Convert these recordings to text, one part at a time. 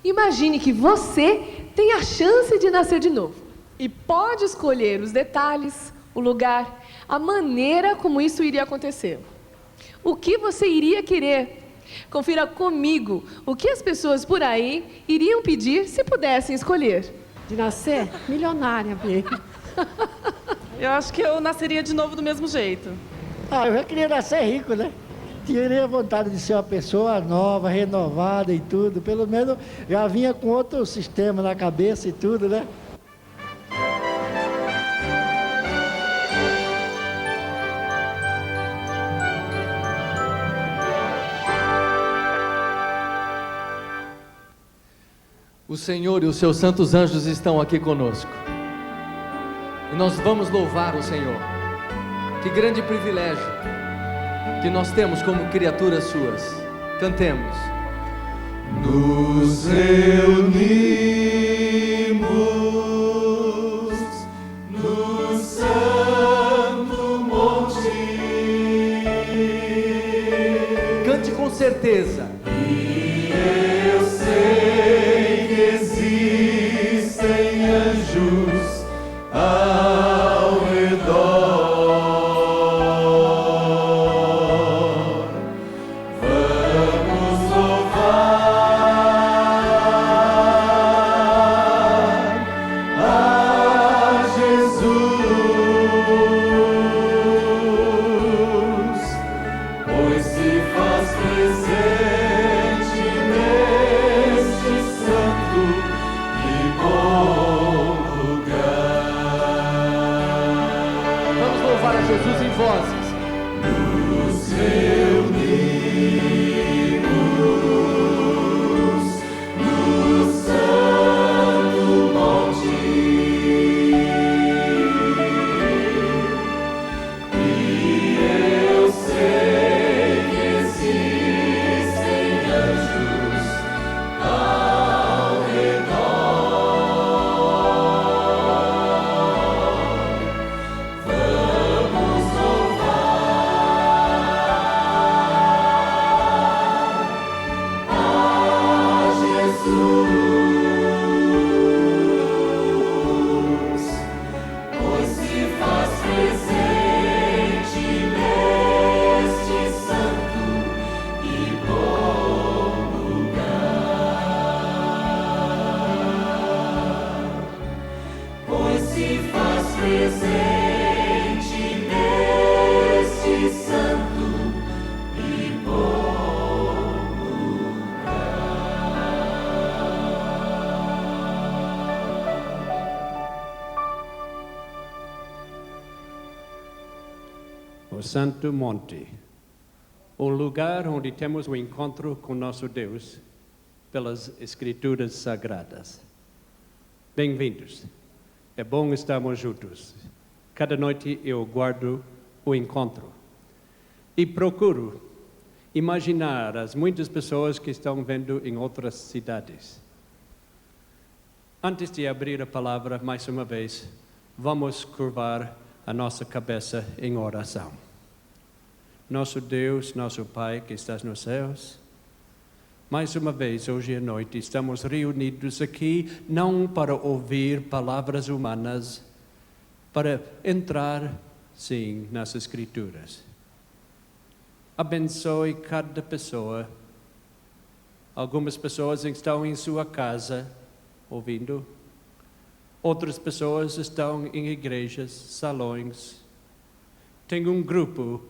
Imagine que você tem a chance de nascer de novo e pode escolher os detalhes, o lugar, a maneira como isso iria acontecer. O que você iria querer? Confira comigo o que as pessoas por aí iriam pedir se pudessem escolher. De nascer milionária, Bia. Eu acho que eu nasceria de novo do mesmo jeito. Eu já queria nascer rico, né? Teria vontade de ser uma pessoa nova, renovada e tudo. Pelo menos já vinha com outro sistema na cabeça e tudo, né? O Senhor e os seus santos anjos estão aqui conosco. E nós vamos louvar o Senhor. Que grande privilégio que nós temos como criaturas suas. Cantemos. Nos reunimos no santo monte. Cante com certeza. E eu sei que existem anjos ao redor. Jesus em vozes. Nos reunimos no santo monte. E eu sei que existem anjos ao Santo Monte, o lugar onde temos o encontro com nosso Deus pelas Escrituras Sagradas. Bem-vindos. É bom estarmos juntos. Cada noite eu guardo o encontro e procuro imaginar as muitas pessoas que estão vendo em outras cidades. Antes de abrir a palavra mais uma vez, vamos curvar a nossa cabeça em oração. Nosso Deus, nosso Pai que estás nos céus, mais uma vez hoje à noite estamos reunidos aqui não para ouvir palavras humanas, para entrar, sim, nas Escrituras. Abençoe cada pessoa. Algumas pessoas estão em sua casa ouvindo, outras pessoas estão em igrejas, salões. Tem um grupo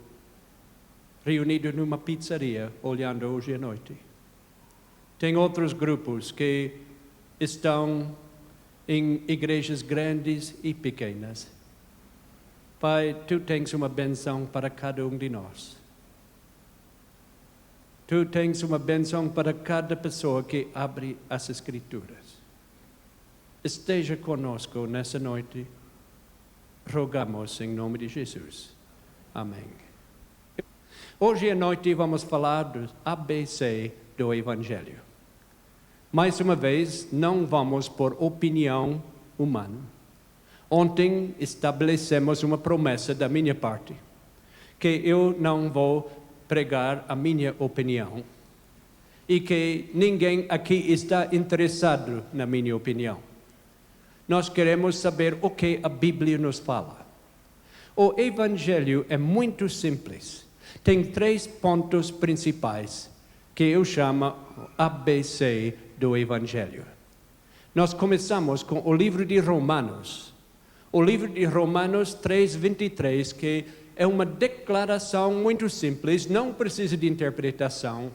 reunido numa pizzaria, olhando hoje à noite. Tem outros grupos que estão em igrejas grandes e pequenas. Pai, Tu tens uma benção para cada um de nós. Tu tens uma benção para cada pessoa que abre as Escrituras. Esteja conosco nessa noite. Rogamos em nome de Jesus. Amém. Hoje à noite vamos falar do ABC do Evangelho. Mais uma vez, não vamos por opinião humana. Ontem estabelecemos uma promessa da minha parte, que eu não vou pregar a minha opinião e que ninguém aqui está interessado na minha opinião. Nós queremos saber o que a Bíblia nos fala. O Evangelho é muito simples. Tem 3 pontos principais que eu chamo ABC do Evangelho. Nós começamos com o livro de Romanos. O livro de Romanos 3:23, que é uma declaração muito simples, não precisa de interpretação.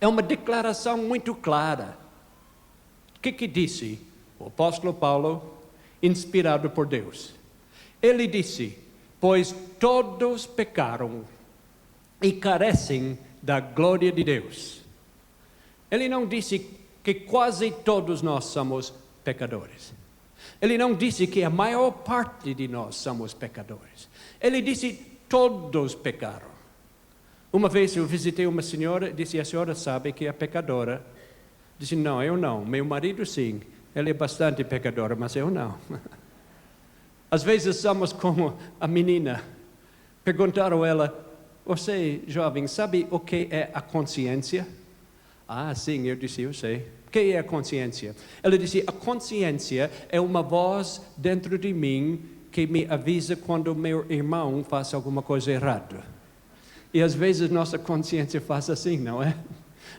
É uma declaração muito clara. O que disse o apóstolo Paulo, inspirado por Deus? Ele disse: pois todos pecaram e carecem da glória de Deus. Ele não disse que quase todos nós somos pecadores. Ele não disse que a maior parte de nós somos pecadores. Ele disse: todos pecaram. Uma vez eu visitei uma senhora e disse: a senhora sabe que é pecadora? Disse: não, eu não. Meu marido sim. Ele é bastante pecador, mas eu não. Às vezes somos como a menina. Perguntaram a ela: você, jovem, sabe o que é a consciência? Ah, sim, eu disse: eu sei. O que é a consciência? Ela disse: a consciência é uma voz dentro de mim que me avisa quando meu irmão faz alguma coisa errada. E às vezes nossa consciência faz assim, não é?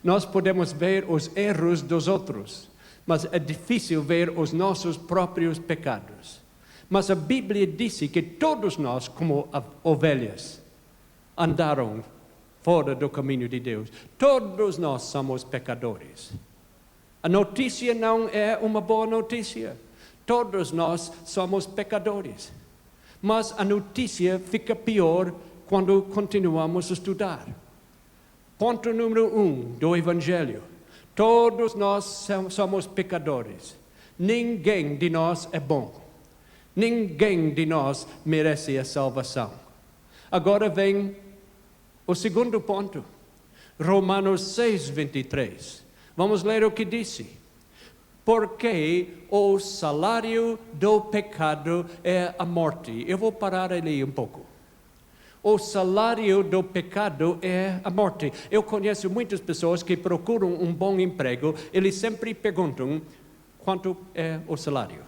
Nós podemos ver os erros dos outros, mas é difícil ver os nossos próprios pecados. Mas a Bíblia disse que todos nós, como ovelhas, andaram fora do caminho de Deus. Todos nós somos pecadores. A notícia não é uma boa notícia. Todos nós somos pecadores. Mas a notícia fica pior quando continuamos a estudar. Ponto número 1 do Evangelho. Todos nós somos pecadores. Ninguém de nós é bom. Ninguém de nós merece a salvação. Agora vem o segundo ponto. Romanos 6:23. Vamos ler o que disse. Porque o salário do pecado é a morte. Eu vou parar ali um pouco. O salário do pecado é a morte. Eu conheço muitas pessoas que procuram um bom emprego. Eles sempre perguntam quanto é o salário.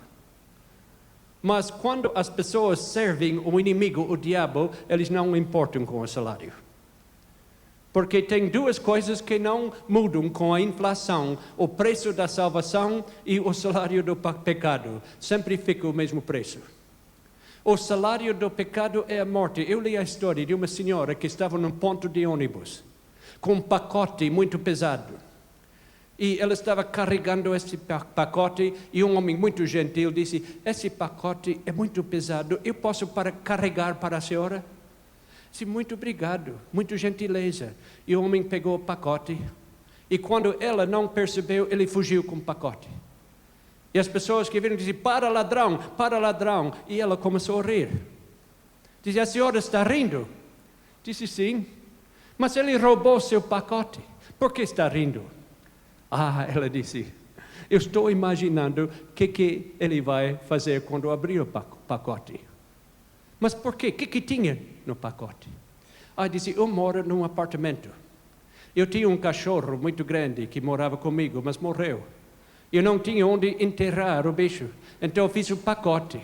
Mas quando as pessoas servem o inimigo, o diabo, eles não importam com o salário. Porque tem 2 coisas que não mudam com a inflação: o preço da salvação e o salário do pecado. Sempre fica o mesmo preço. O salário do pecado é a morte. Eu li a história de uma senhora que estava num ponto de ônibus com um pacote muito pesado. E ela estava carregando esse pacote e um homem muito gentil disse: esse pacote é muito pesado, eu posso carregar para a senhora? Disse: muito obrigado, muito gentileza. E o homem pegou o pacote e quando ela não percebeu, ele fugiu com o pacote. E as pessoas que viram disseram: para ladrão, para ladrão. E ela começou a rir. Disse: a senhora está rindo? Disse: sim. Mas ele roubou seu pacote. Por que está rindo? Ah, ela disse: eu estou imaginando o que ele vai fazer quando abrir o pacote. Mas por quê? O que tinha no pacote? Ah, disse: eu moro num apartamento. Eu tinha um cachorro muito grande que morava comigo, mas morreu. Eu não tinha onde enterrar o bicho, então eu fiz um pacote.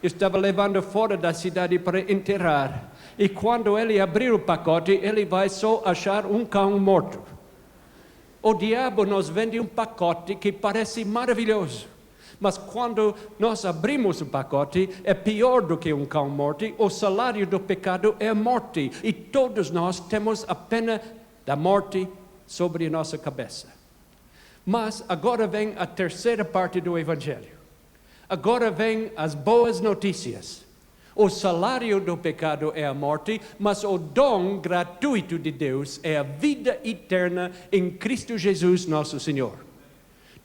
Eu estava levando fora da cidade para enterrar. E quando ele abrir o pacote, ele vai só achar um cão morto. O diabo nos vende um pacote que parece maravilhoso. Mas quando nós abrimos o pacote, é pior do que um cão morto. O salário do pecado é a morte. E todos nós temos a pena da morte sobre a nossa cabeça. Mas agora vem a terceira parte do Evangelho. Agora vem as boas notícias. O salário do pecado é a morte, mas o dom gratuito de Deus é a vida eterna em Cristo Jesus, nosso Senhor.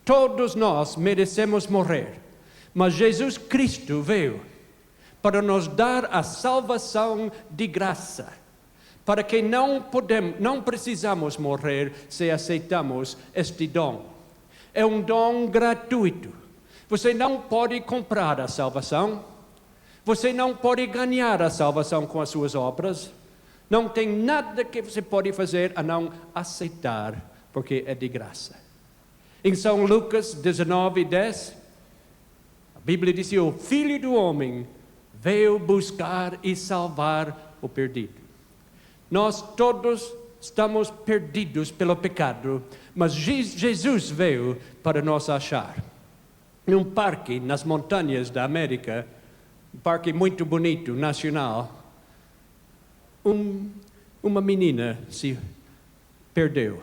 Todos nós merecemos morrer, mas Jesus Cristo veio para nos dar a salvação de graça, para que não precisamos morrer se aceitamos este dom. É um dom gratuito. Você não pode comprar a salvação. Você não pode ganhar a salvação com as suas obras. Não tem nada que você pode fazer a não aceitar, porque é de graça. Em São Lucas 19:10, a Bíblia diz: o Filho do Homem veio buscar e salvar o perdido. Nós todos estamos perdidos pelo pecado, mas Jesus veio para nos achar. Num parque nas montanhas da América, um parque muito bonito, nacional, uma menina se perdeu.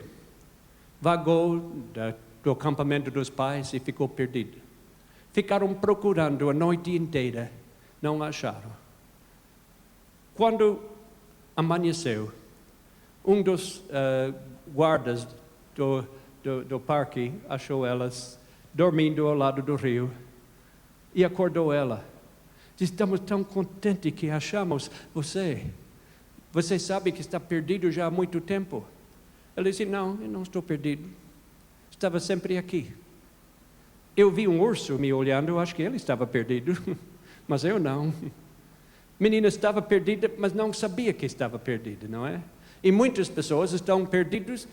Vagou do acampamento dos pais e ficou perdida. Ficaram procurando a noite inteira, não acharam. Quando amanheceu, um dos guardas do parque achou elas dormindo ao lado do rio e acordou ela. Disse: estamos tão contentes que achamos você. Você sabe que está perdido já há muito tempo. Ela disse: não, eu não estou perdido. Estava sempre aqui. Eu vi um urso me olhando, eu acho que ele estava perdido, mas eu não. Menina estava perdida, mas não sabia que estava perdida, não é? E muitas pessoas estão perdidas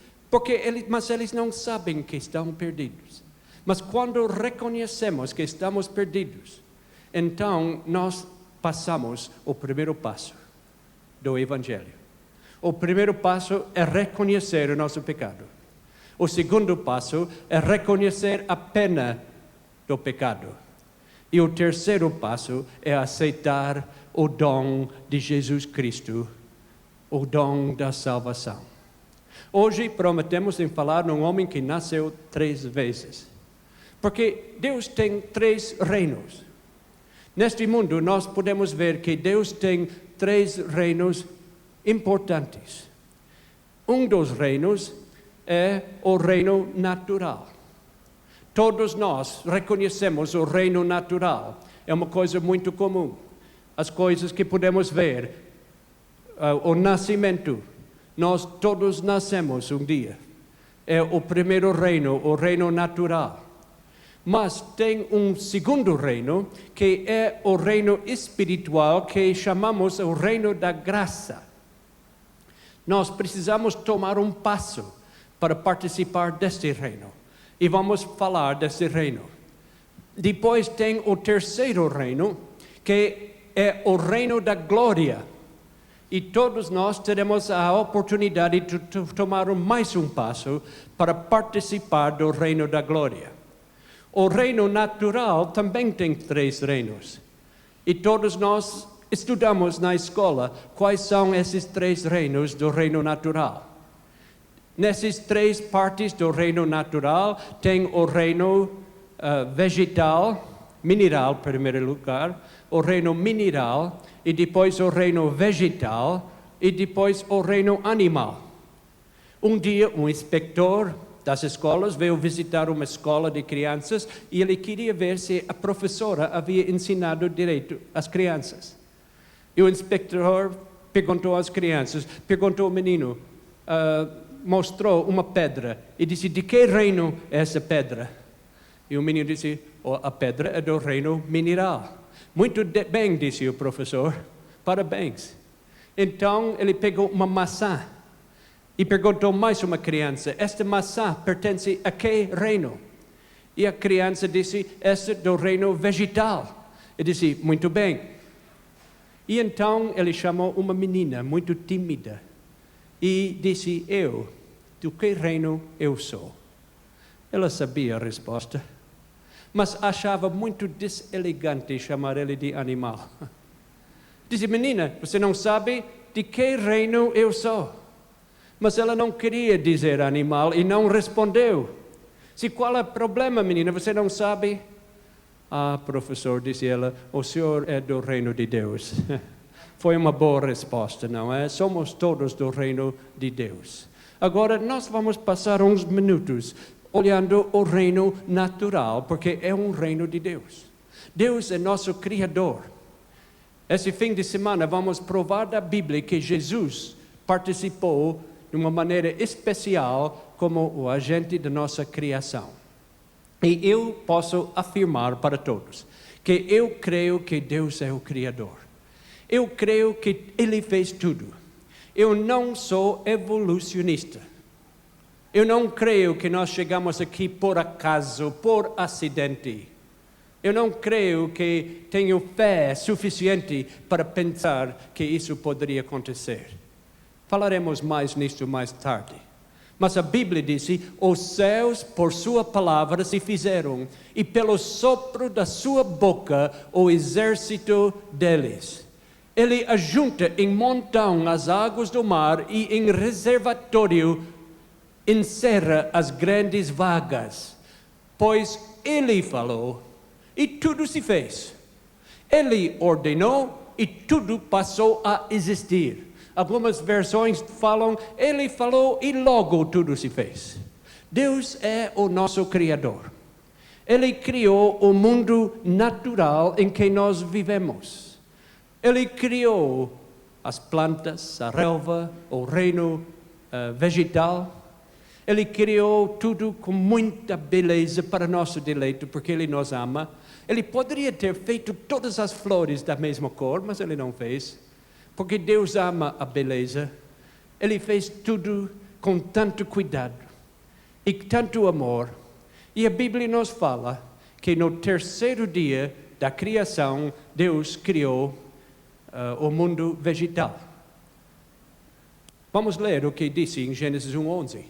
mas eles não sabem que estão perdidos. Mas quando reconhecemos que estamos perdidos, então nós passamos o primeiro passo do Evangelho. O primeiro passo é reconhecer o nosso pecado. O segundo passo é reconhecer a pena do pecado. E o terceiro passo é aceitar o dom de Jesus Cristo, o dom da salvação. Hoje prometemos em falar num homem que nasceu 3 vezes. Porque Deus tem 3 reinos. Neste mundo nós podemos ver que Deus tem 3 reinos importantes. Um dos reinos é o reino natural. Todos nós reconhecemos o reino natural. É uma coisa muito comum. As coisas que podemos ver, o nascimento. Nós todos nascemos um dia. É o primeiro reino, o reino natural. Mas tem um segundo reino, que é o reino espiritual, que chamamos o reino da graça. Nós precisamos tomar um passo para participar deste reino. E vamos falar desse reino. Depois tem o terceiro reino, que é o reino da glória. E todos nós teremos a oportunidade de tomar mais um passo para participar do reino da glória. O reino natural também tem 3 reinos. E todos nós estudamos na escola quais são esses 3 reinos do reino natural. Nessas 3 partes do reino natural tem o reino vegetal, mineral em primeiro lugar, o reino mineral, e depois o reino vegetal, e depois o reino animal. Um dia um inspetor das escolas veio visitar uma escola de crianças e ele queria ver se a professora havia ensinado direito às crianças. E o inspetor perguntou às crianças, perguntou ao menino, mostrou uma pedra e disse: de que reino é essa pedra? E o menino disse: a pedra é do reino mineral. Muito bem, disse o professor, parabéns. Então ele pegou uma maçã e perguntou mais uma criança: esta maçã pertence a que reino? E a criança disse: esta é do reino vegetal. Ele disse: muito bem. E então ele chamou uma menina muito tímida e disse: do que reino eu sou? Ela sabia a resposta, mas achava muito deselegante chamar ele de animal. Disse: menina, você não sabe de que reino eu sou? Mas ela não queria dizer animal e não respondeu. Se qual é o problema, menina? Você não sabe? Ah, professor, disse ela, o senhor é do reino de Deus. Foi uma boa resposta, não é? Somos todos do reino de Deus. Agora, nós vamos passar uns minutos olhando o reino natural, porque é um reino de Deus. Deus é nosso Criador. Esse fim de semana vamos provar da Bíblia que Jesus participou de uma maneira especial como o agente da nossa criação. E eu posso afirmar para todos que eu creio que Deus é o Criador. Eu creio que Ele fez tudo. Eu não sou evolucionista. Eu não creio que nós chegamos aqui por acaso, por acidente. Eu não creio que tenho fé suficiente para pensar que isso poderia acontecer. Falaremos mais nisso mais tarde. Mas a Bíblia diz: os céus por sua palavra se fizeram, e pelo sopro da sua boca o exército deles. Ele ajunta em montão as águas do mar e em reservatório encerra as grandes vagas. Pois Ele falou e tudo se fez. Ele ordenou e tudo passou a existir. Algumas versões falam, Ele falou e logo tudo se fez. Deus é o nosso Criador. Ele criou o mundo natural em que nós vivemos. Ele criou as plantas, a relva, o reino vegetal. Ele criou tudo com muita beleza para nosso deleito, porque Ele nos ama. Ele poderia ter feito todas as flores da mesma cor, mas Ele não fez. Porque Deus ama a beleza. Ele fez tudo com tanto cuidado e tanto amor. E a Bíblia nos fala que no terceiro dia da criação, Deus criou o mundo vegetal. Vamos ler o que disse em Gênesis 1:11.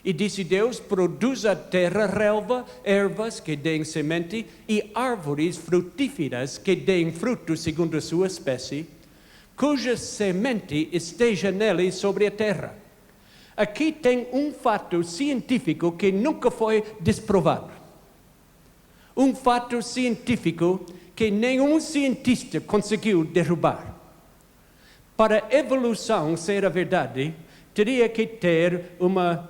E disse Deus: produz a terra relva, ervas que deem semente e árvores frutíferas que deem fruto segundo a sua espécie, cuja semente esteja nele sobre a terra. Aqui tem um fato científico que nunca foi desprovado. Um fato científico que nenhum cientista conseguiu derrubar. Para a evolução ser a verdade, teria que ter uma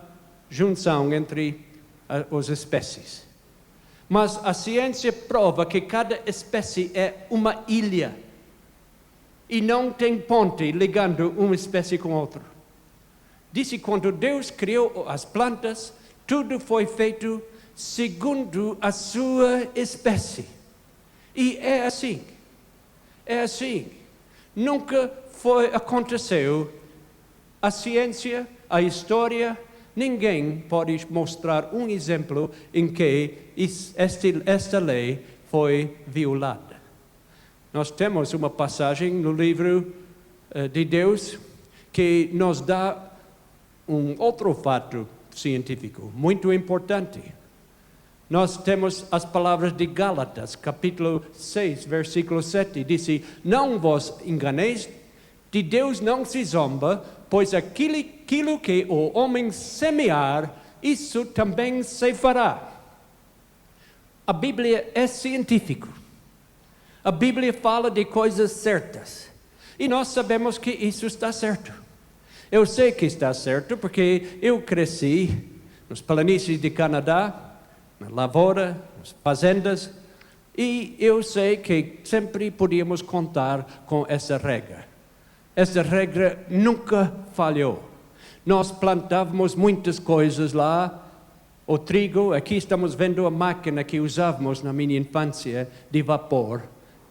junção entre as espécies. Mas a ciência prova que cada espécie é uma ilha e não tem ponte ligando uma espécie com outra. Disse quando Deus criou as plantas, tudo foi feito segundo a sua espécie. E é assim. É assim. Nunca aconteceu. A ciência, a história, ninguém pode mostrar um exemplo em que esta lei foi violada. Nós temos uma passagem no livro de Deus que nos dá um outro fato científico muito importante. Nós temos as palavras de Gálatas, capítulo 6, versículo 7, diz: não vos enganeis, de Deus não se zomba, pois aquilo que o homem semear, isso também se fará. A Bíblia é científica. A Bíblia fala de coisas certas. E nós sabemos que isso está certo. Eu sei que está certo porque eu cresci nos planícies de Canadá, na lavoura, nas fazendas, e eu sei que sempre podíamos contar com essa regra. Essa regra nunca falhou. Nós plantávamos muitas coisas lá. O trigo, aqui estamos vendo a máquina que usávamos na minha infância de vapor.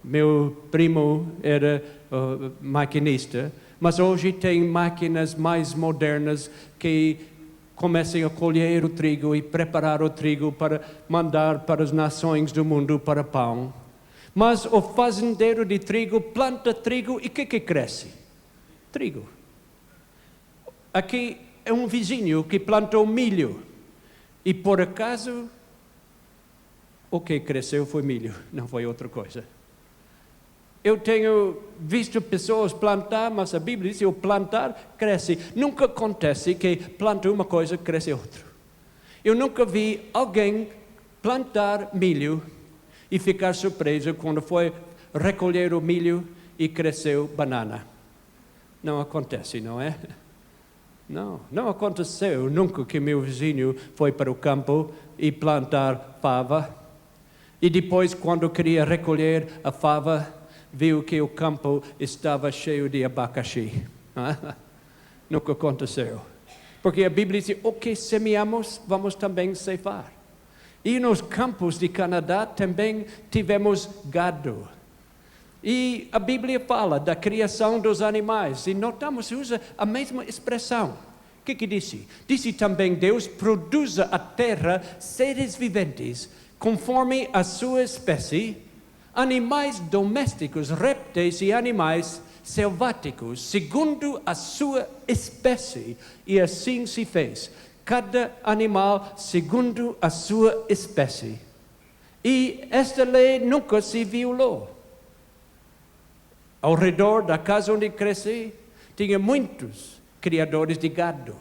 Meu primo era maquinista, mas hoje tem máquinas mais modernas que começam a colher o trigo e preparar o trigo para mandar para as nações do mundo para pão. Mas o fazendeiro de trigo planta trigo e o que cresce? Trigo. Aqui é um vizinho que plantou milho e por acaso o que cresceu foi milho, não foi outra coisa. Eu tenho visto pessoas plantar, mas a Bíblia diz: o plantar cresce. Nunca acontece que planta uma coisa, cresce outra. Eu nunca vi alguém plantar milho e ficar surpreso quando foi recolher o milho e cresceu banana. Não acontece, não é? Não aconteceu nunca que meu vizinho foi para o campo e plantar fava. E depois, quando queria recolher a fava, viu que o campo estava cheio de abacaxi. Nunca aconteceu. Porque a Bíblia diz, o que semeamos, vamos também ceifar. E nos campos de Canadá também tivemos gado. E a Bíblia fala da criação dos animais. E notamos, usa a mesma expressão. O que disse? Disse também, Deus produza a terra seres viventes, conforme a sua espécie, animais domésticos, répteis e animais selváticos, segundo a sua espécie. E assim se fez. Cada animal segundo a sua espécie. E esta lei nunca se violou. Ao redor da casa onde cresci, tinha muitos criadores de gado.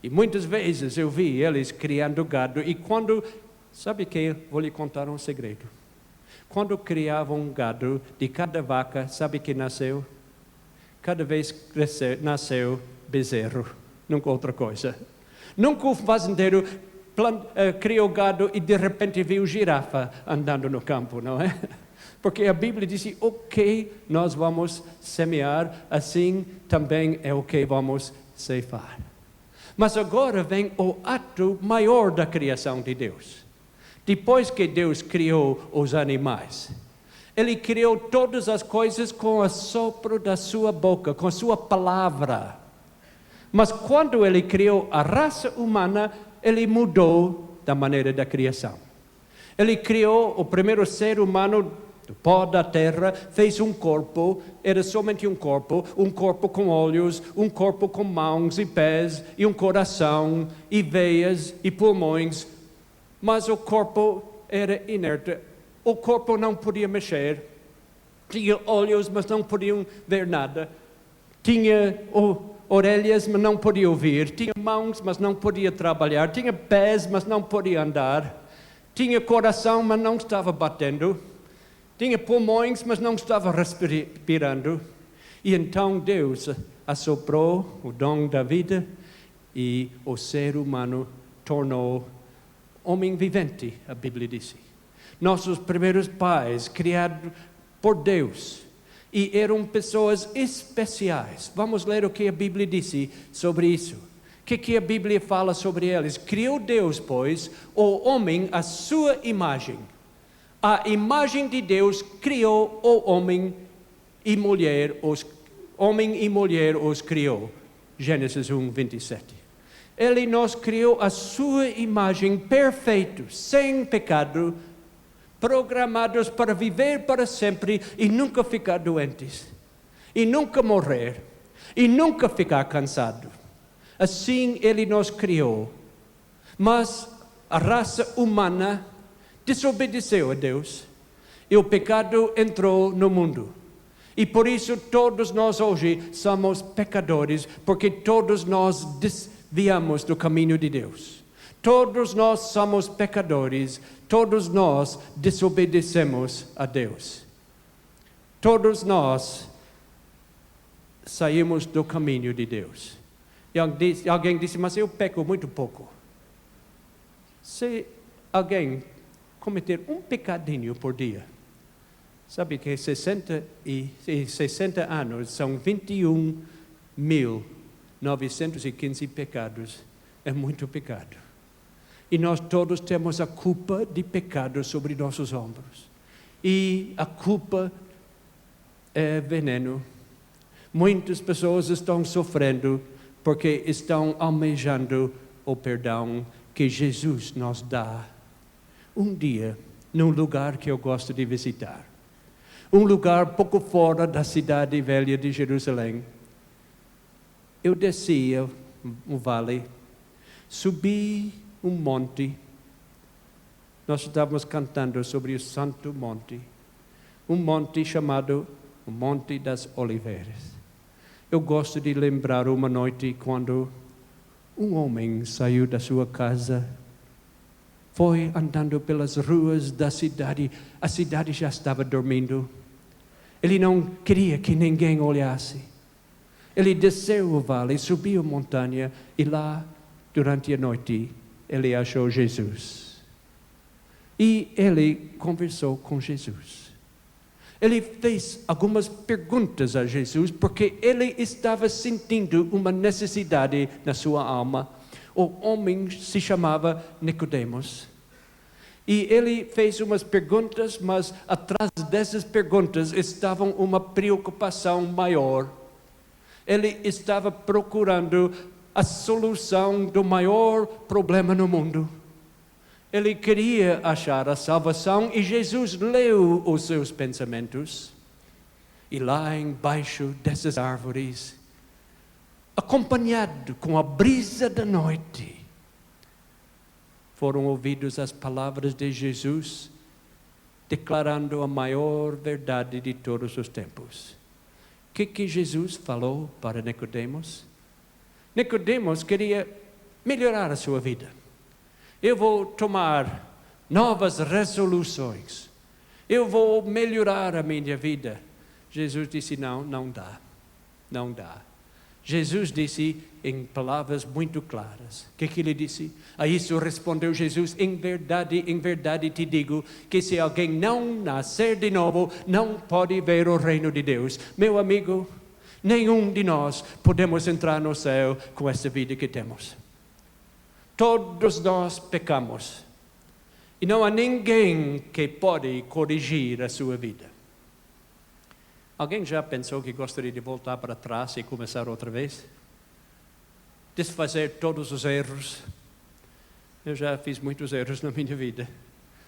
E muitas vezes eu vi eles criando gado. E quando, sabe que vou lhe contar um segredo. Quando criavam um gado de cada vaca, sabe que nasceu? Cada vez nasceu bezerro, nunca outra coisa. Nunca o fazendeiro criou gado e de repente viu girafa andando no campo, não é? Porque a Bíblia diz, o que nós vamos semear, assim também é o que vamos ceifar. Mas agora vem o ato maior da criação de Deus. Depois que Deus criou os animais, Ele criou todas as coisas com o sopro da sua boca, com a sua palavra. Mas quando Ele criou a raça humana, Ele mudou da maneira da criação. Ele criou o primeiro ser humano do pó da terra, fez um corpo, era somente um corpo com olhos, um corpo com mãos e pés, e um coração, e veias, e pulmões. Mas o corpo era inerte, o corpo não podia mexer, tinha olhos, mas não podiam ver nada, tinha orelhas, mas não podia ouvir, tinha mãos, mas não podia trabalhar, tinha pés, mas não podia andar, tinha coração, mas não estava batendo, tinha pulmões, mas não estava respirando. E então Deus assoprou o dom da vida e o ser humano tornou homem vivente, a Bíblia diz. Nossos primeiros pais, criados por Deus, e eram pessoas especiais. Vamos ler o que a Bíblia disse sobre isso. O que a Bíblia fala sobre eles? Criou Deus, pois, o homem à sua imagem. A imagem de Deus criou o homem e mulher os criou. Gênesis 1, 27. Ele nos criou a sua imagem perfeitos, sem pecado, programados para viver para sempre e nunca ficar doentes, e nunca morrer, e nunca ficar cansado. Assim Ele nos criou. Mas a raça humana desobedeceu a Deus e o pecado entrou no mundo. E por isso todos nós hoje somos pecadores, porque todos nós desviamos do caminho de Deus. Todos nós somos pecadores, todos nós desobedecemos a Deus. Todos nós saímos do caminho de Deus. E alguém disse, mas eu peco muito pouco. Se alguém cometer um pecadinho por dia, sabe que 60 anos são 21.915 pecados. É muito pecado. E nós todos temos a culpa de pecado sobre nossos ombros. E a culpa é veneno. Muitas pessoas estão sofrendo porque estão almejando o perdão que Jesus nos dá. Um dia, num lugar que eu gosto de visitar, um lugar pouco fora da cidade velha de Jerusalém, eu descia um vale, subi um monte. Nós estávamos cantando sobre o Santo Monte, um monte chamado o Monte das Oliveiras. Eu gosto de lembrar uma noite quando um homem saiu da sua casa foi andando pelas ruas da cidade. A cidade já estava dormindo. Ele não queria que ninguém olhasse. Ele desceu o vale, subiu a montanha e lá, durante a noite, ele achou Jesus. E ele conversou com Jesus. Ele fez algumas perguntas a Jesus, porque ele estava sentindo uma necessidade na sua alma. O homem se chamava Nicodemos. E ele fez umas perguntas, mas atrás dessas perguntas estava uma preocupação maior. Ele estava procurando a solução do maior problema no mundo. Ele queria achar a salvação e Jesus leu os seus pensamentos. E lá embaixo dessas árvores, acompanhado com a brisa da noite, foram ouvidas as palavras de Jesus, declarando a maior verdade de todos os tempos. O que Jesus falou para Nicodemos? Nicodemos queria melhorar a sua vida. Eu vou tomar novas resoluções. Eu vou melhorar a minha vida. Jesus disse, não dá. Não dá. Jesus disse em palavras muito claras. O que ele disse? A isso respondeu Jesus, em verdade te digo, que se alguém não nascer de novo, não pode ver o reino de Deus. Meu amigo, nenhum de nós podemos entrar no céu com essa vida que temos. Todos nós pecamos. E não há ninguém que pode corrigir a sua vida. Alguém já pensou que gostaria de voltar para trás e começar outra vez? Desfazer todos os erros. Eu já fiz muitos erros na minha vida.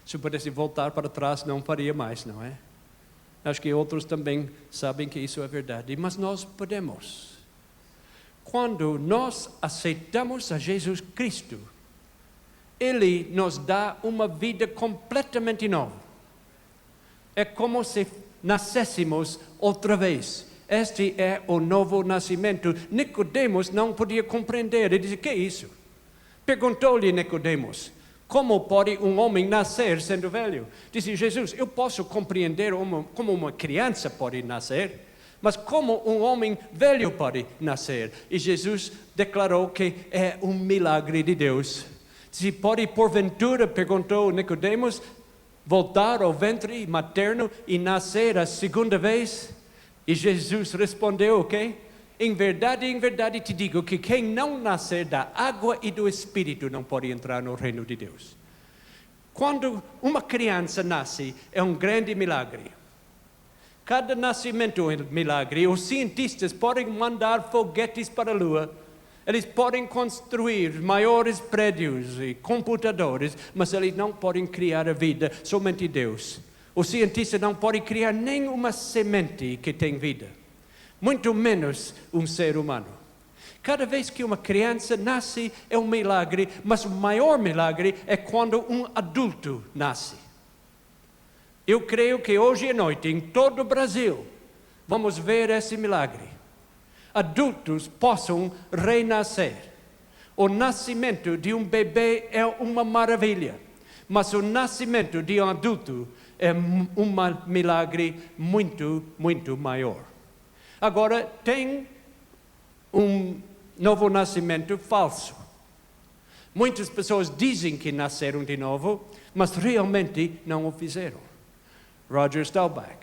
Se eu pudesse voltar para trás, não faria mais, não é? Acho que outros também sabem que isso é verdade. Mas nós podemos. Quando nós aceitamos a Jesus Cristo, Ele nos dá uma vida completamente nova. É como se nascêssemos outra vez. Este é o novo nascimento. Nicodemos não podia compreender. Ele disse, que é isso? Perguntou-lhe Nicodemos, como pode um homem nascer sendo velho? Disse Jesus, eu posso compreender como uma criança pode nascer, mas como um homem velho pode nascer? E Jesus declarou que é um milagre de Deus. Se pode porventura, perguntou Nicodemos, voltar ao ventre materno e nascer a segunda vez? E Jesus respondeu, ok? Em verdade te digo que quem não nascer da água e do Espírito não pode entrar no reino de Deus. Quando uma criança nasce, é um grande milagre. Cada nascimento é um milagre. Os cientistas podem mandar foguetes para a Lua. Eles podem construir maiores prédios e computadores, mas eles não podem criar a vida, somente Deus. O cientista não pode criar nenhuma semente que tem vida, muito menos um ser humano. Cada vez que uma criança nasce é um milagre, mas o maior milagre é quando um adulto nasce. Eu creio que hoje à noite, em todo o Brasil, vamos ver esse milagre. Adultos possam renascer. O nascimento de um bebê é uma maravilha, mas o nascimento de um adulto é um milagre muito, muito maior. Agora, tem um novo nascimento falso. Muitas pessoas dizem que nasceram de novo, mas realmente não o fizeram. Roger Staubach,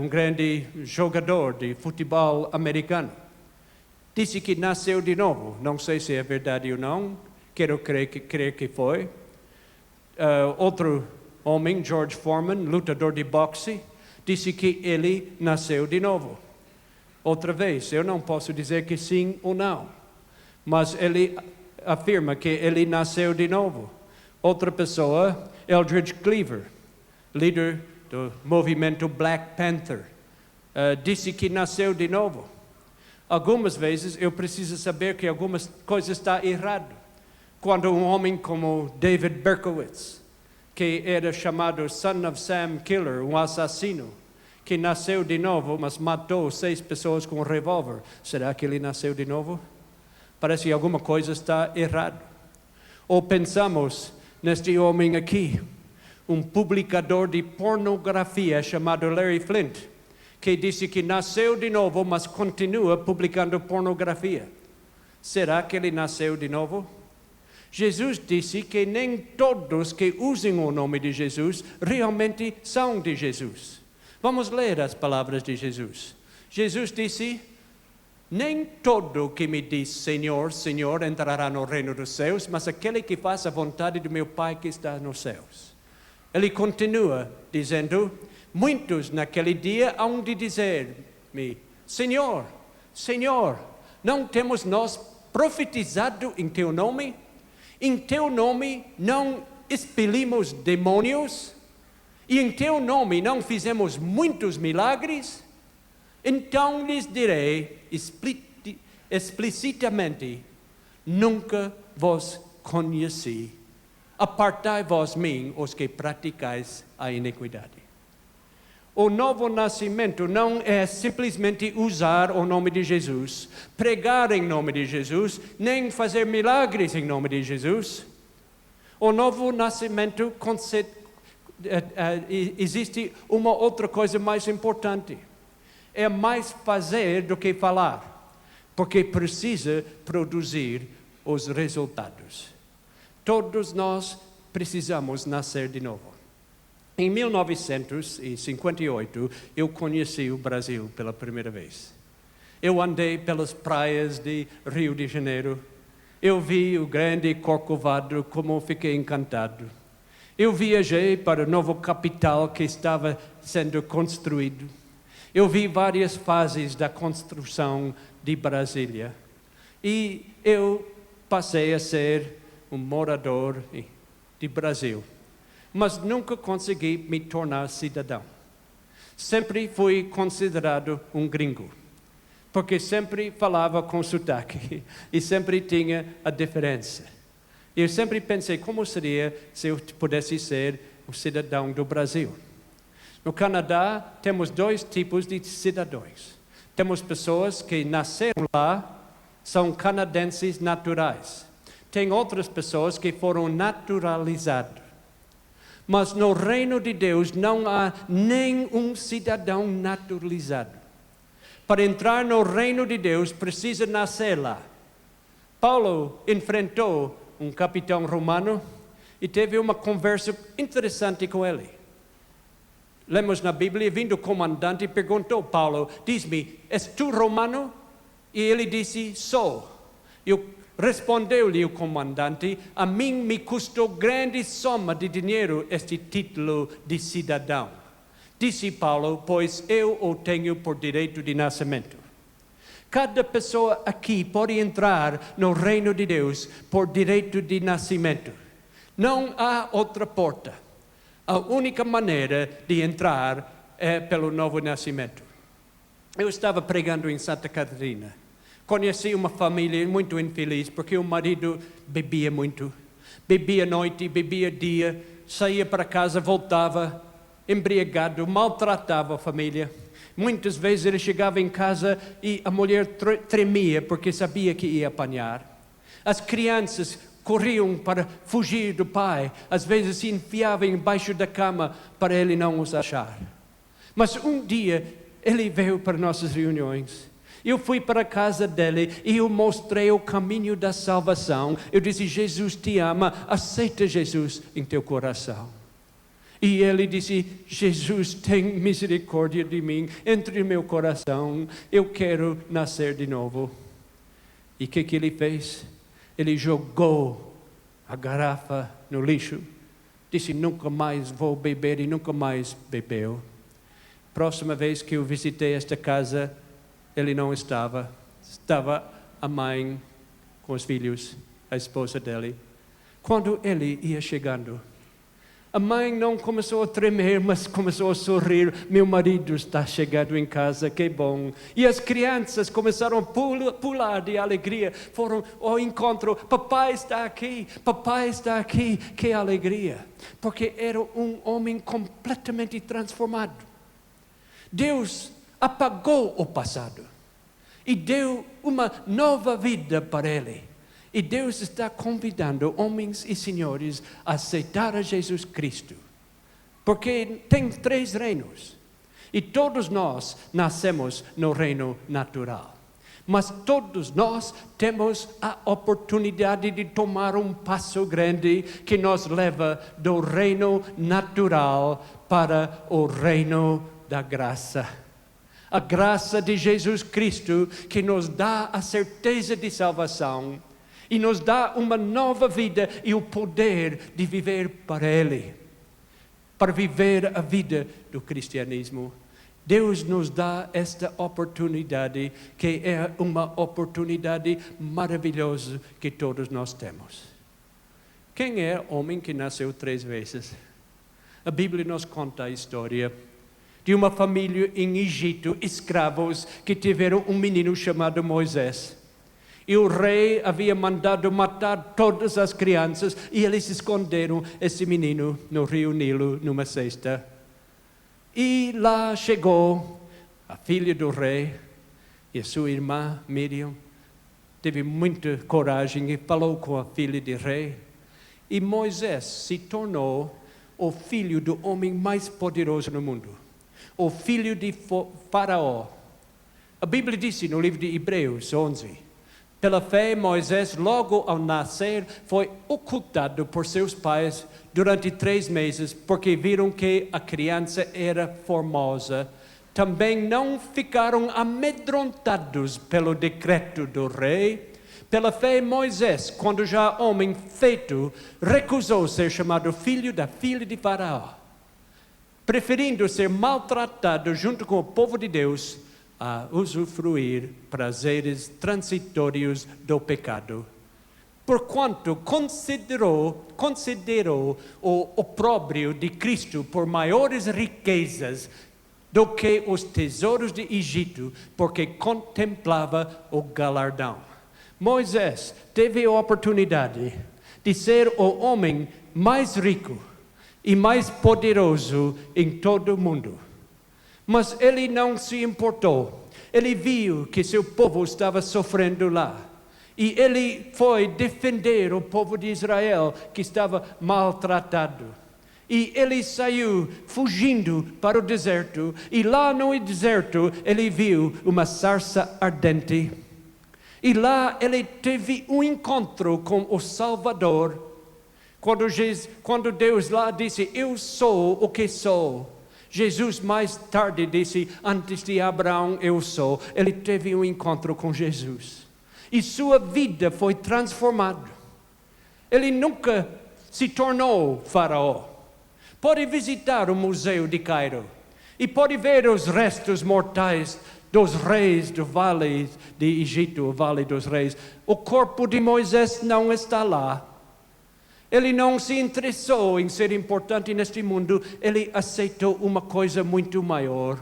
um grande jogador de futebol americano, disse que nasceu de novo. Não sei se é verdade ou não, quero crer que foi. Outro homem, George Foreman, lutador de boxe, disse que ele nasceu de novo. Outra vez, eu não posso dizer que sim ou não, mas ele afirma que ele nasceu de novo. Outra pessoa, Eldridge Cleaver, líder do movimento Black Panther, disse que nasceu de novo. Algumas vezes eu preciso saber que algumas coisas estão erradas. Quando um homem como David Berkowitz, que era chamado Son of Sam Killer, um assassino, que nasceu de novo, mas matou 6 pessoas com um revólver, será que ele nasceu de novo? Parece que alguma coisa está errada. Ou pensamos neste homem aqui, publicador de pornografia chamado Larry Flint, que disse que nasceu de novo, mas continua publicando pornografia. Será que ele nasceu de novo? Jesus disse que nem todos que usem o nome de Jesus realmente são de Jesus. Vamos ler as palavras de Jesus. Jesus disse: nem todo que me diz Senhor, Senhor entrará no reino dos céus, mas aquele que faz a vontade do meu Pai que está nos céus. Ele continua dizendo: muitos naquele dia hão de dizer-me: Senhor, Senhor, não temos nós profetizado em teu nome? Em teu nome não expelimos demônios? E em teu nome não fizemos muitos milagres? Então lhes direi explicitamente: nunca vos conheci. Apartai-vos mim, os que praticais a iniquidade. O novo nascimento não é simplesmente usar o nome de Jesus, pregar em nome de Jesus, nem fazer milagres em nome de Jesus. O novo nascimento existe uma outra coisa mais importante. É mais fazer do que falar, porque precisa produzir os resultados. Todos nós precisamos nascer de novo. Em 1958, eu conheci o Brasil pela primeira vez. Eu andei pelas praias de Rio de Janeiro. Eu vi o grande Corcovado, como fiquei encantado. Eu viajei para o novo capital que estava sendo construído. Eu vi várias fases da construção de Brasília. E eu passei a ser um morador de Brasil. Mas nunca consegui me tornar cidadão. Sempre fui considerado um gringo, porque sempre falava com sotaque e sempre tinha a diferença. Eu sempre pensei como seria se eu pudesse ser um cidadão do Brasil. No Canadá, temos dois tipos de cidadãos. Temos pessoas que nasceram lá, são canadenses naturais. Tem outras pessoas que foram naturalizadas. Mas no reino de Deus não há nenhum cidadão naturalizado. Para entrar no reino de Deus, precisa nascer lá. Paulo enfrentou um capitão romano e teve uma conversa interessante com ele. Lemos na Bíblia, vindo o comandante, perguntou a Paulo: diz-me, és tu romano? E ele disse: sou. Respondeu-lhe o comandante: a mim me custou grande soma de dinheiro este título de cidadão. Disse Paulo: pois eu o tenho por direito de nascimento. Cada pessoa aqui pode entrar no reino de Deus por direito de nascimento. Não há outra porta. A única maneira de entrar é pelo novo nascimento. Eu estava pregando em Santa Catarina. Conheci uma família muito infeliz, porque o marido bebia muito. Bebia noite, bebia dia, saía para casa, voltava embriagado, maltratava a família. Muitas vezes ele chegava em casa e a mulher tremia, porque sabia que ia apanhar. As crianças corriam para fugir do pai, às vezes se enfiavam embaixo da cama para ele não os achar. Mas um dia ele veio para nossas reuniões. Eu fui para a casa dele e eu mostrei o caminho da salvação. Eu disse: Jesus te ama, aceita Jesus em teu coração. E ele disse: Jesus, tem misericórdia de mim, entre no meu coração, eu quero nascer de novo. E o que ele fez? Ele jogou a garrafa no lixo, disse: nunca mais vou beber, e nunca mais bebeu. Próxima vez que eu visitei esta casa, ele não estava. Estava a mãe com os filhos, a esposa dele. Quando ele ia chegando, a mãe não começou a tremer, mas começou a sorrir. Meu marido está chegando em casa, que bom. E as crianças começaram a pular de alegria. Foram ao encontro: papai está aqui, que alegria. Porque era um homem completamente transformado. Deus apagou o passado e deu uma nova vida para ele. E Deus está convidando homens e senhores a aceitar a Jesus Cristo. Porque tem 3 reinos. E todos nós nascemos no reino natural. Mas todos nós temos a oportunidade de tomar um passo grande que nos leva do reino natural para o reino da graça. A graça de Jesus Cristo que nos dá a certeza de salvação e nos dá uma nova vida e o poder de viver para Ele, para viver a vida do cristianismo. Deus nos dá esta oportunidade, que é uma oportunidade maravilhosa que todos nós temos. Quem é o homem que nasceu 3 vezes? A Bíblia nos conta a história de uma família em Egito, escravos, que tiveram um menino chamado Moisés. E o rei havia mandado matar todas as crianças e eles esconderam esse menino no rio Nilo numa cesta. E lá chegou a filha do rei e a sua irmã Miriam. Teve muita coragem e falou com a filha do rei. E Moisés se tornou o filho do homem mais poderoso no mundo. O filho de Faraó. A Bíblia diz no livro de Hebreus 11. Pela fé, Moisés, logo ao nascer, foi ocultado por seus pais durante 3 meses, porque viram que a criança era formosa. Também não ficaram amedrontados pelo decreto do rei. Pela fé, Moisés, quando já homem feito, recusou ser chamado filho da filha de Faraó, preferindo ser maltratado junto com o povo de Deus a usufruir prazeres transitórios do pecado. Porquanto considerou o opróbrio de Cristo por maiores riquezas do que os tesouros de Egito, porque contemplava o galardão. Moisés teve a oportunidade de ser o homem mais rico e mais poderoso em todo o mundo. Mas ele não se importou. Ele viu que seu povo estava sofrendo lá. E ele foi defender o povo de Israel que estava maltratado. E ele saiu fugindo para o deserto. E lá no deserto ele viu uma sarça ardente. E lá ele teve um encontro com o Salvador. Quando Deus lá disse, eu sou o que sou. Jesus mais tarde disse, antes de Abraão eu sou. Ele teve um encontro com Jesus. E sua vida foi transformada. Ele nunca se tornou faraó. Pode visitar o Museu de Cairo. E pode ver os restos mortais dos reis do Vale de Egito, o Vale dos Reis. O corpo de Moisés não está lá. Ele não se interessou em ser importante neste mundo, ele aceitou uma coisa muito maior.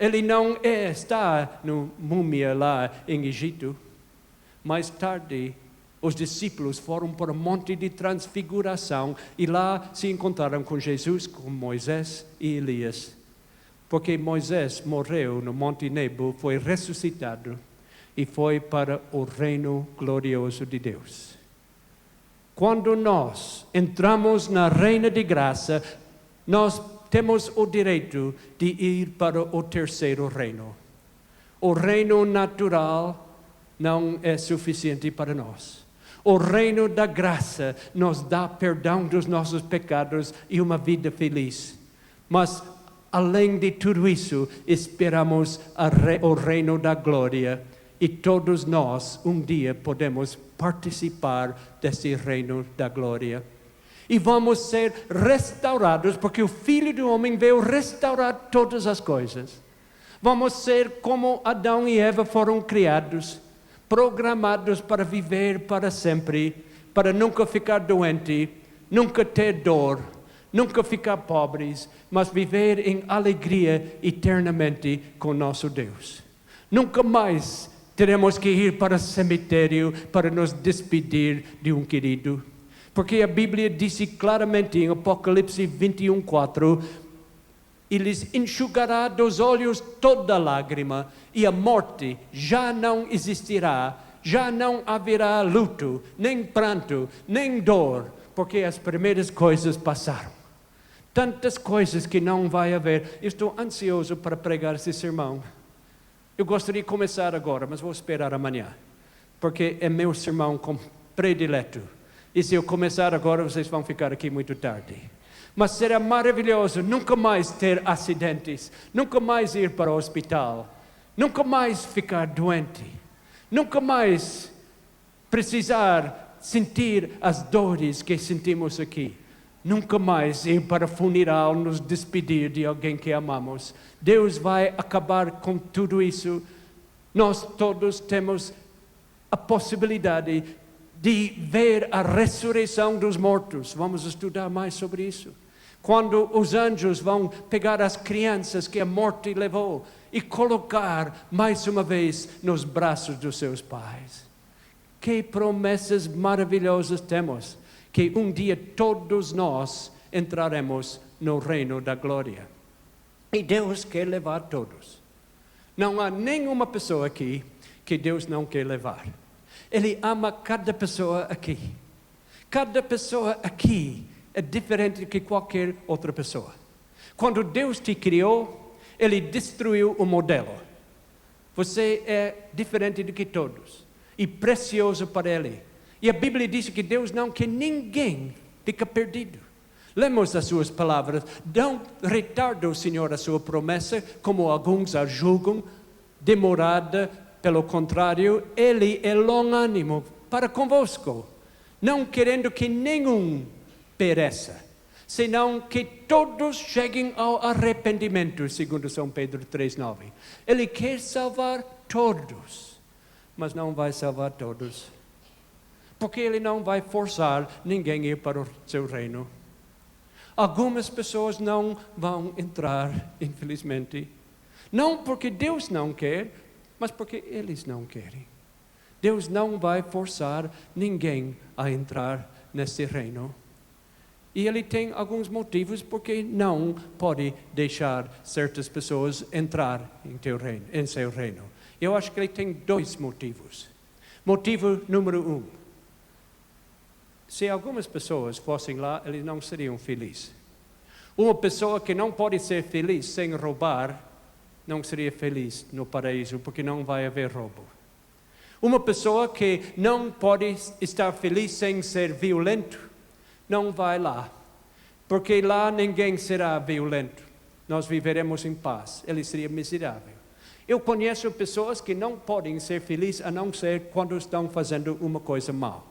Ele não está no múmia lá em Egito. Mais tarde, os discípulos foram para o Monte de Transfiguração e lá se encontraram com Jesus, com Moisés e Elias. Porque Moisés morreu no Monte Nebo, foi ressuscitado e foi para o reino glorioso de Deus. Quando nós entramos na reina de graça, nós temos o direito de ir para o terceiro reino. O reino natural não é suficiente para nós. O reino da graça nos dá perdão dos nossos pecados e uma vida feliz. Mas, além de tudo isso, esperamos o reino da glória. E todos nós, um dia, podemos participar desse reino da glória. E vamos ser restaurados, porque o Filho do Homem veio restaurar todas as coisas. Vamos ser como Adão e Eva foram criados, programados para viver para sempre, para nunca ficar doente, nunca ter dor, nunca ficar pobres, mas viver em alegria eternamente com nosso Deus. Nunca mais teremos que ir para o cemitério para nos despedir de um querido. Porque a Bíblia disse claramente em Apocalipse 21:4, e lhes enxugará dos olhos toda lágrima, e a morte já não existirá, já não haverá luto, nem pranto, nem dor, porque as primeiras coisas passaram. Tantas coisas que não vai haver. Eu estou ansioso para pregar esse sermão. Eu gostaria de começar agora, mas vou esperar amanhã, porque é meu sermão predileto. E se eu começar agora, vocês vão ficar aqui muito tarde. Mas será maravilhoso nunca mais ter acidentes, nunca mais ir para o hospital, nunca mais ficar doente, nunca mais precisar sentir as dores que sentimos aqui, nunca mais ir para o funeral nos despedir de alguém que amamos. Deus vai acabar com tudo isso. Nós todos temos a possibilidade de ver a ressurreição dos mortos. Vamos estudar mais sobre isso. Quando os anjos vão pegar as crianças que a morte levou e colocar mais uma vez nos braços dos seus pais. Que promessas maravilhosas temos, que um dia todos nós entraremos no reino da glória. E Deus quer levar todos. Não há nenhuma pessoa aqui que Deus não quer levar. Ele ama cada pessoa aqui. Cada pessoa aqui é diferente do que qualquer outra pessoa. Quando Deus te criou, Ele destruiu o modelo. Você é diferente do que todos e precioso para Ele. E a Bíblia diz que Deus não quer ninguém fique perdido. Lemos as suas palavras. Não retarda o Senhor a sua promessa, como alguns a julgam demorada. Pelo contrário, Ele é longânimo para convosco, não querendo que nenhum pereça, senão que todos cheguem ao arrependimento, segundo São Pedro 3,9. Ele quer salvar todos, mas não vai salvar todos, porque Ele não vai forçar ninguém a ir para o seu reino. Algumas pessoas não vão entrar, infelizmente, não porque Deus não quer, mas porque eles não querem. Deus não vai forçar ninguém a entrar nesse reino. E Ele tem alguns motivos porque não pode deixar certas pessoas entrar em seu reino. Eu acho que Ele tem 2 motivos. Motivo número 1. Se algumas pessoas fossem lá, eles não seriam felizes. Uma pessoa que não pode ser feliz sem roubar, não seria feliz no paraíso, porque não vai haver roubo. Uma pessoa que não pode estar feliz sem ser violento, não vai lá, porque lá ninguém será violento. Nós viveremos em paz. Ele seria miserável. Eu conheço pessoas que não podem ser felizes a não ser quando estão fazendo uma coisa mal.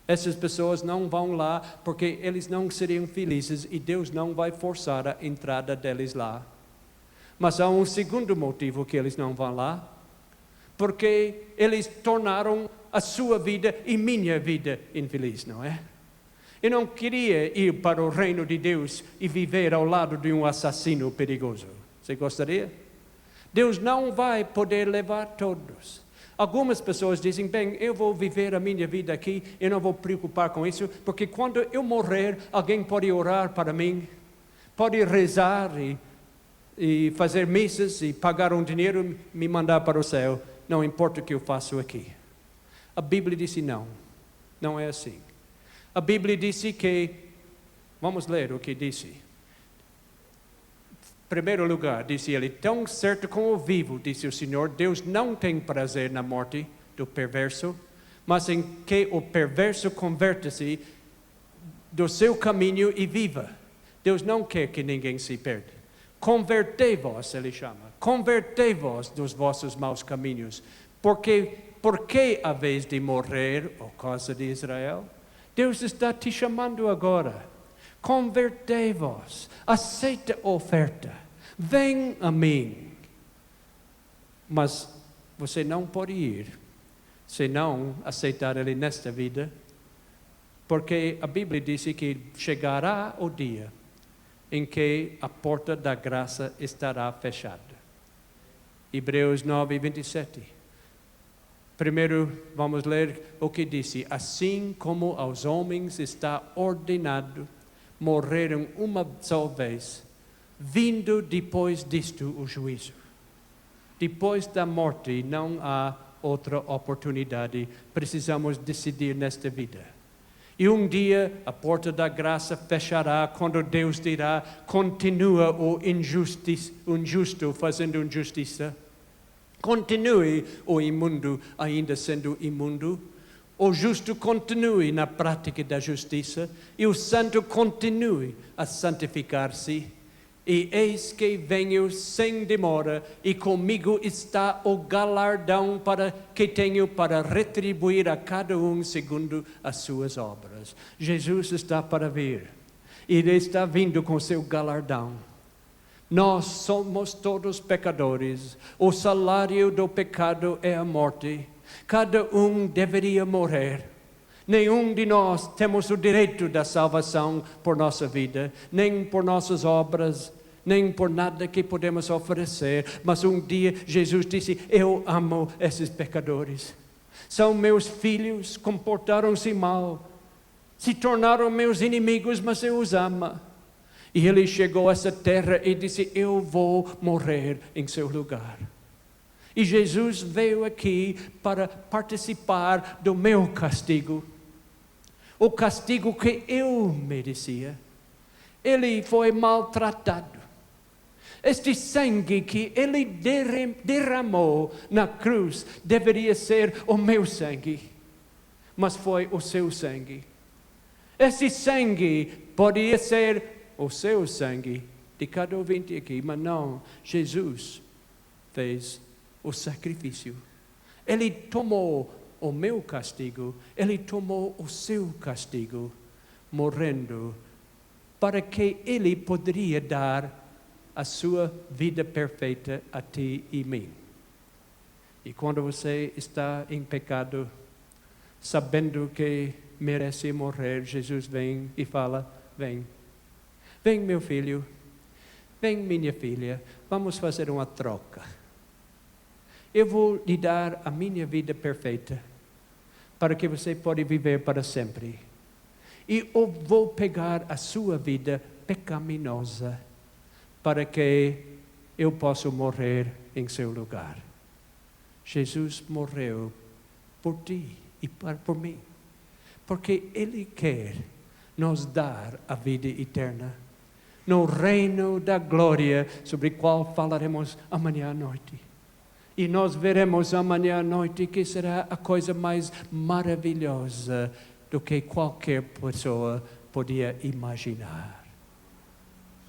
Essas pessoas não vão lá porque eles não seriam felizes e Deus não vai forçar a entrada deles lá. Mas há um segundo motivo que eles não vão lá, porque eles tornaram a sua vida e minha vida infeliz, não é? Eu não queria ir para o reino de Deus e viver ao lado de um assassino perigoso. Você gostaria? Deus não vai poder levar todos. Algumas pessoas dizem, bem, eu vou viver a minha vida aqui, eu não vou preocupar com isso, porque quando eu morrer, alguém pode orar para mim, pode rezar e fazer missas e pagar um dinheiro, me mandar para o céu. Não importa o que eu faço aqui. A Bíblia disse não. Não é assim. A Bíblia disse que, vamos ler o que disse. Em primeiro lugar, disse ele, tão certo como vivo, disse o Senhor, Deus não tem prazer na morte do perverso, mas em que o perverso converta-se do seu caminho e viva. Deus não quer que ninguém se perda. Convertei-vos, ele chama, convertei-vos dos vossos maus caminhos, porque haveis de morrer, ó casa de Israel? Deus está te chamando agora, convertei-vos, aceita a oferta, vem a mim. Mas você não pode ir, se não aceitar Ele nesta vida, porque a Bíblia diz que chegará o dia em que a porta da graça estará fechada. Hebreus 9:27. Primeiro vamos ler o que disse. Assim como aos homens está ordenado morrerem uma só vez, vindo depois disto o juízo. Depois da morte não há outra oportunidade. Precisamos decidir nesta vida. E um dia a porta da graça fechará quando Deus dirá: continua o injusto fazendo injustiça. Continue o imundo ainda sendo imundo. O justo continue na prática da justiça. E o santo continue a santificar-se. E eis que venho sem demora, e comigo está o galardão que tenho para retribuir a cada um segundo as suas obras. Jesus está para vir. Ele está vindo com seu galardão. Nós somos todos pecadores. O salário do pecado é a morte. Cada um deveria morrer. Nenhum de nós temos o direito da salvação por nossa vida, nem por nossas obras, nem por nada que podemos oferecer. Mas um dia Jesus disse: eu amo esses pecadores. São meus filhos, comportaram-se mal, se tornaram meus inimigos, mas eu os amo. E ele chegou a essa terra e disse: eu vou morrer em seu lugar. E Jesus veio aqui para participar do meu castigo. O castigo que eu merecia. Ele foi maltratado. Este sangue que ele derramou na cruz deveria ser o meu sangue, mas foi o seu sangue. Este sangue poderia ser o seu sangue de cada ouvinte aqui, mas não. Jesus fez o sacrifício. Ele tomou o meu castigo, ele tomou o seu castigo, morrendo, para que ele poderia dar a sua vida perfeita a ti e mim. E quando você está em pecado, sabendo que merece morrer, Jesus vem e fala: vem, vem meu filho, vem minha filha, vamos fazer uma troca. Eu vou lhe dar a minha vida perfeita, para que você possa viver para sempre. E eu vou pegar a sua vida pecaminosa, para que eu possa morrer em seu lugar. Jesus morreu por ti e por mim, porque Ele quer nos dar a vida eterna, no reino da glória, sobre o qual falaremos amanhã à noite. E nós veremos amanhã à noite que será a coisa mais maravilhosa do que qualquer pessoa podia imaginar.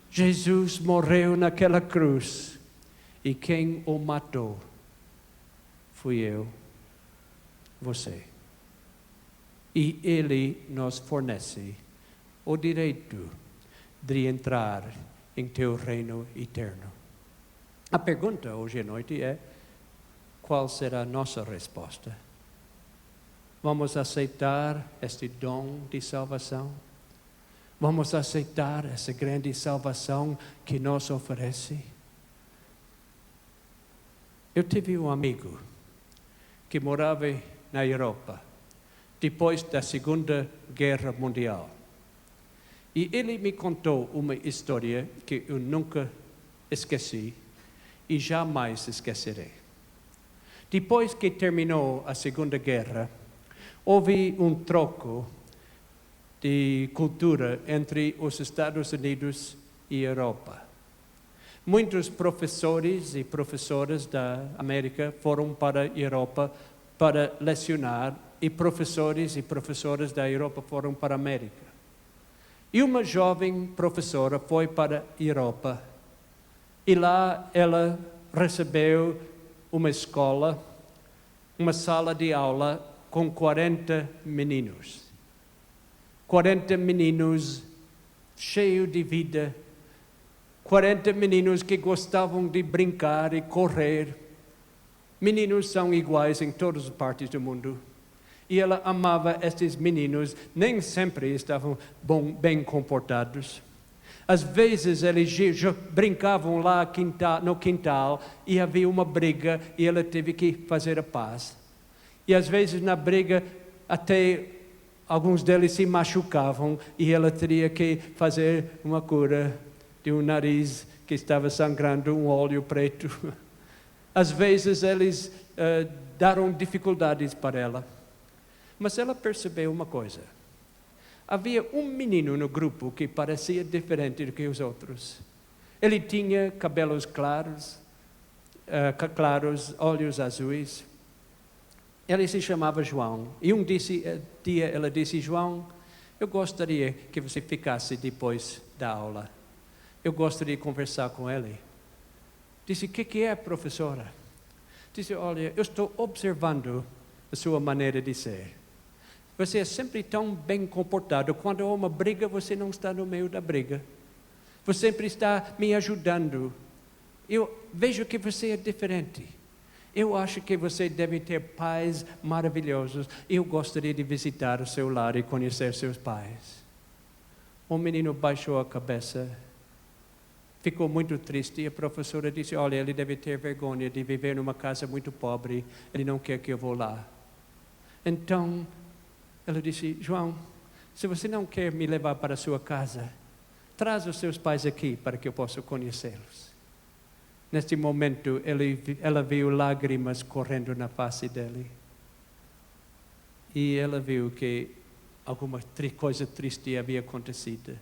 Jesus morreu naquela cruz e quem o matou fui eu, você. E Ele nos fornece o direito de entrar em teu reino eterno. A pergunta hoje à noite é: qual será a nossa resposta? Vamos aceitar este dom de salvação? Vamos aceitar essa grande salvação que nos oferece? Eu tive um amigo que morava na Europa, depois da Segunda Guerra Mundial. E ele me contou uma história que eu nunca esqueci e jamais esquecerei. Depois que terminou a Segunda Guerra, houve um troco de cultura entre os Estados Unidos e a Europa. Muitos professores e professoras da América foram para a Europa para lecionar, e professores e professoras da Europa foram para a América. E uma jovem professora foi para a Europa, e lá ela recebeu uma escola, uma sala de aula com 40 meninos. 40 meninos cheios de vida, 40 meninos que gostavam de brincar e correr. Meninos são iguais em todas as partes do mundo. E ela amava estes meninos, nem sempre estavam bem comportados. Às vezes eles brincavam lá no quintal e havia uma briga e ela teve que fazer a paz. E às vezes na briga até alguns deles se machucavam e ela teria que fazer uma cura de um nariz que estava sangrando, um óleo preto. Às vezes eles deram dificuldades para ela. Mas ela percebeu uma coisa. Havia um menino no grupo que parecia diferente do que os outros. Ele tinha cabelos claros, olhos azuis. Ele se chamava João. E um dia ela disse, João, eu gostaria que você ficasse depois da aula. Eu gostaria de conversar com ele. Disse, o que é, professora? Disse, olha, eu estou observando a sua maneira de ser. Você é sempre tão bem comportado. Quando há uma briga, você não está no meio da briga. Você sempre está me ajudando. Eu vejo que você é diferente. Eu acho que você deve ter pais maravilhosos. Eu gostaria de visitar o seu lar e conhecer seus pais. O menino baixou a cabeça. Ficou muito triste e a professora disse, olha, ele deve ter vergonha de viver numa casa muito pobre. Ele não quer que eu vou lá. Então, ela disse, João, se você não quer me levar para a sua casa, traz os seus pais aqui para que eu possa conhecê-los. Neste momento, ela viu lágrimas correndo na face dele. E ela viu que alguma coisa triste havia acontecido.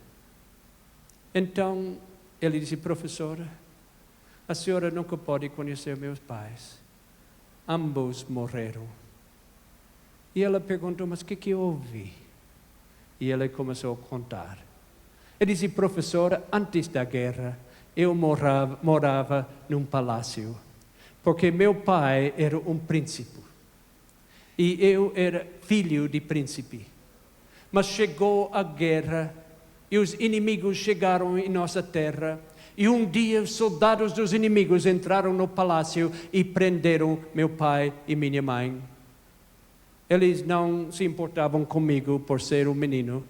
Então, ele disse, professora, a senhora nunca pode conhecer meus pais. Ambos morreram. E ela perguntou, mas o que houve? E ele começou a contar. Ele disse, professora, antes da guerra, eu morava num palácio, porque meu pai era um príncipe. E eu era filho de príncipe. Mas chegou a guerra e os inimigos chegaram em nossa terra. E um dia os soldados dos inimigos entraram no palácio e prenderam meu pai e minha mãe. Eles não se importavam comigo por ser um menino.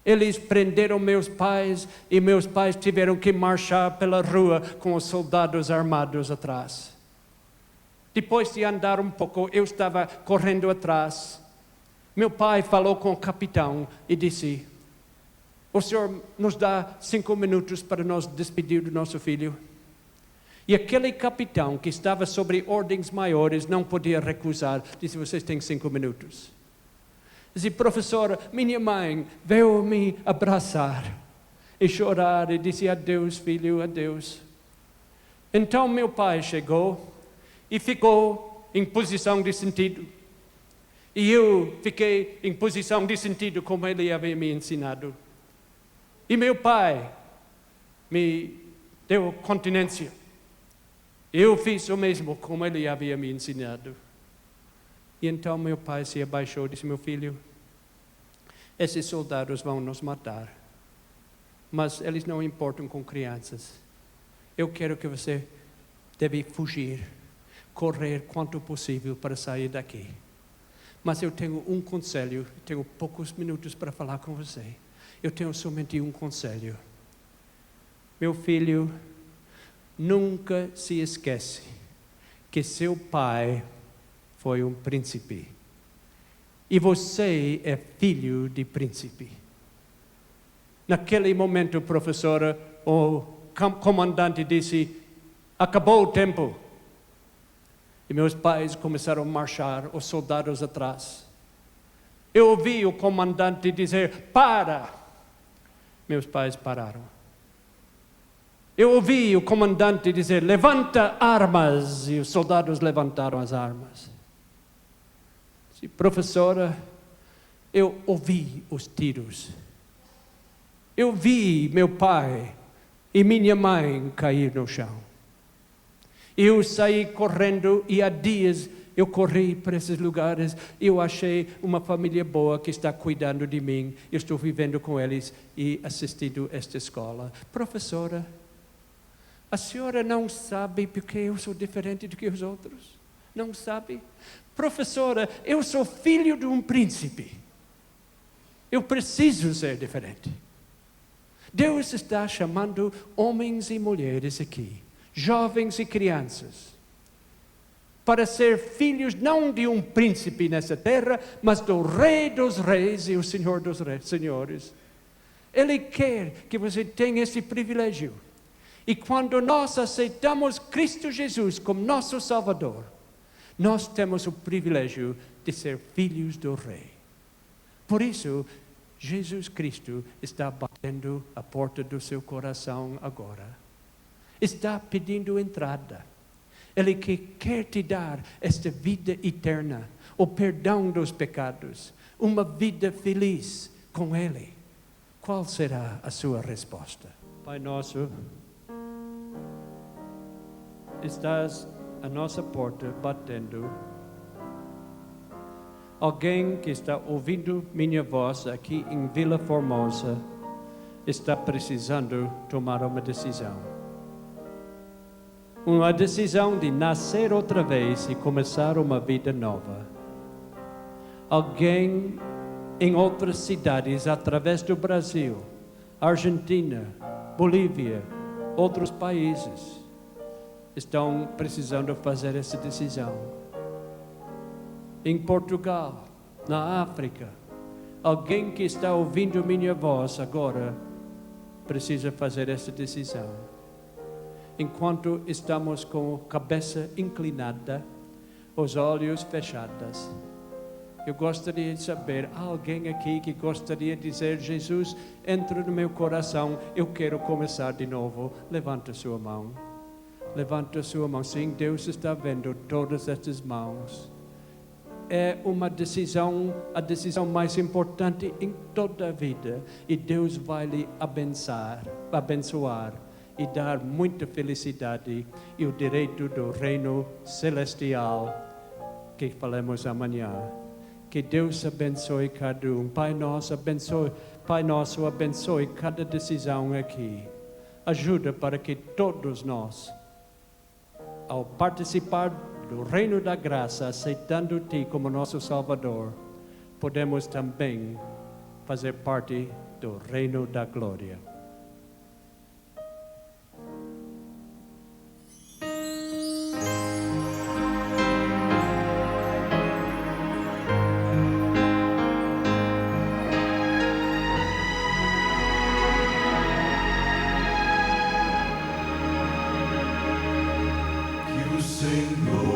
Eles prenderam meus pais e meus pais tiveram que marchar pela rua com os soldados armados atrás. Depois de andar um pouco, eu estava correndo atrás. Meu pai falou com o capitão e disse, o senhor nos dá 5 minutos para nos despedir do nosso filho? E aquele capitão que estava sobre ordens maiores não podia recusar. Disse, vocês têm 5 minutos. Disse, professora, minha mãe veio me abraçar e chorar e disse, adeus filho, adeus. Então meu pai chegou e ficou em posição de sentido. E eu fiquei em posição de sentido como ele havia me ensinado. E meu pai me deu continência. Eu fiz o mesmo como ele havia me ensinado. E então meu pai se abaixou e disse, meu filho, esses soldados vão nos matar. Mas eles não importam com crianças. Eu quero que você deve fugir, correr quanto possível para sair daqui. Mas eu tenho um conselho, tenho poucos minutos para falar com você. Eu tenho somente um conselho. Meu filho, nunca se esquece que seu pai foi um príncipe. E você é filho de príncipe. Naquele momento, professora, o comandante disse, acabou o tempo. E meus pais começaram a marchar, os soldados atrás. Eu ouvi o comandante dizer, para! Meus pais pararam. Eu ouvi o comandante dizer, levanta armas, e os soldados levantaram as armas. Disse, professora, eu ouvi os tiros. Eu vi meu pai e minha mãe cair no chão. Eu saí correndo e há dias eu corri para esses lugares. Eu achei uma família boa que está cuidando de mim. Eu estou vivendo com eles e assistindo esta escola. Professora, a senhora não sabe porque eu sou diferente do que os outros? Não sabe? Professora, eu sou filho de um príncipe. Eu preciso ser diferente. Deus está chamando homens e mulheres aqui, jovens e crianças, para ser filhos não de um príncipe nessa terra, mas do Rei dos Reis e o Senhor dos Senhores. Ele quer que você tenha esse privilégio. E quando nós aceitamos Cristo Jesus como nosso Salvador, nós temos o privilégio de ser filhos do Rei. Por isso, Jesus Cristo está batendo a porta do seu coração agora. Está pedindo entrada. Ele quer te dar esta vida eterna, o perdão dos pecados, uma vida feliz com Ele. Qual será a sua resposta? Pai nosso, estás à nossa porta batendo. Alguém que está ouvindo minha voz aqui em Vila Formosa está precisando tomar uma decisão. Uma decisão de nascer outra vez e começar uma vida nova. Alguém em outras cidades através do Brasil, Argentina, Bolívia, outros países estão precisando fazer essa decisão. Em Portugal, na África, alguém que está ouvindo minha voz agora precisa fazer essa decisão. Enquanto estamos com a cabeça inclinada, os olhos fechados, eu gostaria de saber, há alguém aqui que gostaria de dizer, Jesus, entra no meu coração, eu quero começar de novo. Levanta sua mão. Levanta sua mão. Sim, Deus está vendo todas essas mãos. É uma decisão, a decisão mais importante em toda a vida. E Deus vai lhe abençoar e dar muita felicidade e o direito do reino celestial que falamos amanhã. Que Deus abençoe cada um. Pai nosso, abençoe cada decisão aqui. Ajuda para que todos nós, ao participar do reino da graça, aceitando-te como nosso Salvador, podemos também fazer parte do reino da glória. Que o Senhor